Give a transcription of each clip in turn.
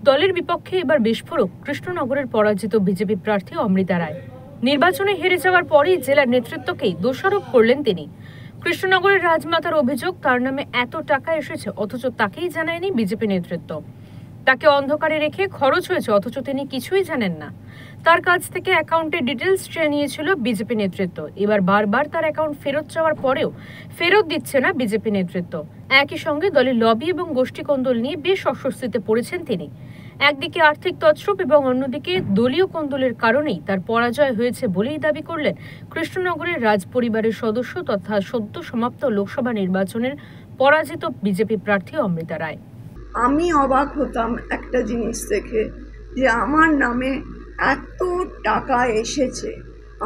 দলের বিপক্ষে এবার বিস্ফোরক কৃষ্ণনগরের পরাজিত বিজেপি প্রার্থী অমৃতা রায়। নির্বাচনে হেরে যাওয়ার পরেই জেলার নেতৃত্বকেই দোষারোপ করলেন তিনি। কৃষ্ণনগরের রাজমাতার অভিযোগ, তার নামে এত টাকা এসেছে অথচ তাকেই জানায়নি বিজেপি নেতৃত্ব। তাকে অন্ধকারে রেখে খরচ হয়েছে অথচ তিনি কিছুই জানেন না। তার কাছ থেকে অ্যাকাউন্টের ডিটেলস চেয়ে নিয়েছিল বিজেপি নেতৃত্ব। এবার বারবার তার অ্যাকাউন্ট ফেরত চাওয়ার পরেও ফেরত দিচ্ছে না বিজেপি নেতৃত্ব। একই সঙ্গে দলের লবি এবং গোষ্ঠী কোন্দল নিয়ে বেশ অস্বস্তিতে পড়েছেন তিনি। একদিকে আর্থিক তছরূপ এবং অন্যদিকে দলীয় কোন্দলের কারণেই তার পরাজয় হয়েছে বলেই দাবি করলেন কৃষ্ণনগরের রাজ পরিবারের সদস্য তথা সদ্য সমাপ্ত লোকসভা নির্বাচনের পরাজিত বিজেপি প্রার্থী অমৃতা রায়। আমি অবাক হতাম একটা জিনিস দেখে, যে আমার নামে এত টাকা এসেছে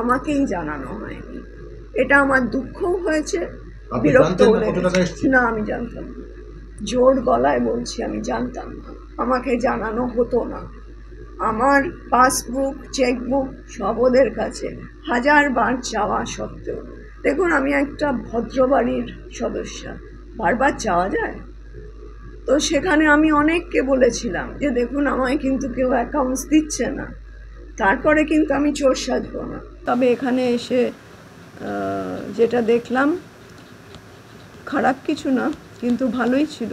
আমাকেই জানানো হয়নি। এটা আমার দুঃখও হয়েছে, বিরক্ত হয়েছে। না, আমি জানতাম না, জোর গলায় বলছি আমি জানতাম না, আমাকে জানানো হতো না। আমার পাসবুক, চেকবুক সব ওদের কাছে, হাজারবার চাওয়া সত্ত্বেও। দেখুন, আমি একটা ভদ্রবাড়ির সদস্যা, বারবার চাওয়া যায়? তো সেখানে আমি অনেককে বলেছিলাম যে দেখুন, আমায় কিন্তু কেউ অ্যাকাউন্টস দিচ্ছে না, তারপরে কিন্তু আমি চোর সাজবো না। তবে এখানে এসে যেটা দেখলাম, খারাপ কিছু না, কিন্তু ভালোই ছিল।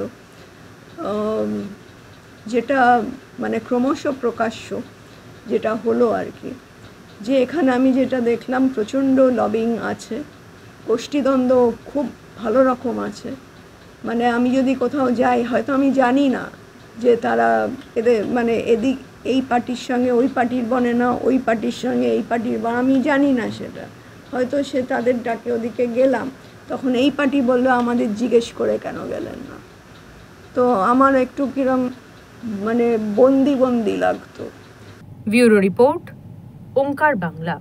যেটা মানে ক্রমশ প্রকাশ্য যেটা হলো আর কি, যে এখানে আমি যেটা দেখলাম প্রচণ্ড লবিং আছে, গোষ্ঠীদ্বন্দ্ব খুব ভালো রকম আছে। মানে আমি যদি কোথাও যাই, হয়তো আমি জানি না যে তারা এদের মানে এদিক এই পার্টির সঙ্গে ওই পার্টির বনে না, ওই পার্টির সঙ্গে এই পার্টির বনে, আমি জানি না সেটা। হয়তো সে তাদের ডাকে ওদিকে গেলাম, তখন এই পার্টি বললো আমাদের জিজ্ঞেস করে কেন গেলেন না। তো আমার একটু কিরম মানে বন্দি লাগতো। ব্যুরো রিপোর্ট, ওঙ্কার বাংলা।